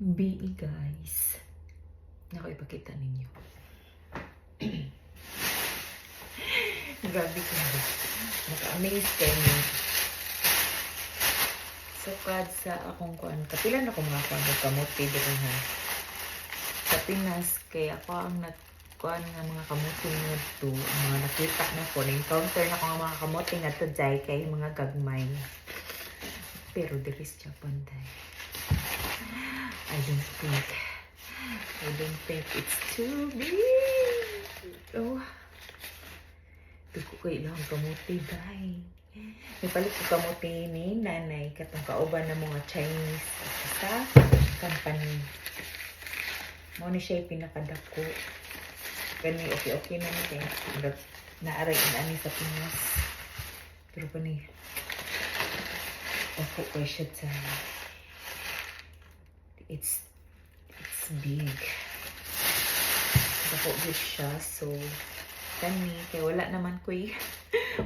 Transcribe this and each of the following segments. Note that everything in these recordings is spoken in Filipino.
BE guys. Naku, ipakita ninyo. Grabe ka ba? Naka-amaze kayo. Sukad sa akong kuan. Kapilan ako mga kuan ng kamote dito ha. Sa Pinas, kaya ako ang kuan nga mga kamote nga to. Ang mga nakita na ko. Na-encounter na ko nga mga kamote nga to dyan kay mga gagmay. Pero there is Japan dahil. I don't think it's too big. Oh. Dugo ko ilang kamote dahil. Napalit ko kamote ni nanay katong kauban na mga Chinese sa company. Mo ni siya pinakadako. Kani okay na ni kay naaray ani sa Pinas. Pero kani ako ko siya sa it's big. Dako gid siya so kani kay wala naman ko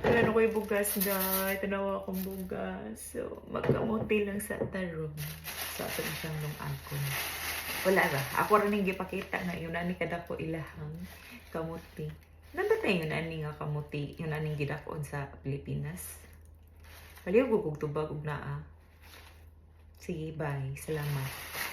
wala na ko'y bugas dahil. Tanawa akong bugas. So, magkamote lang sa tarong. So, ato na siyang nung akon. Wala ra. Ako rin yung gipakita na yun ani kada ko ilahang kamote. Nabatay yun ani nga kamote. Yun ani gidakon sa Pilipinas. Paliw ko kong tubag og naa. Sige, bye. Salamat.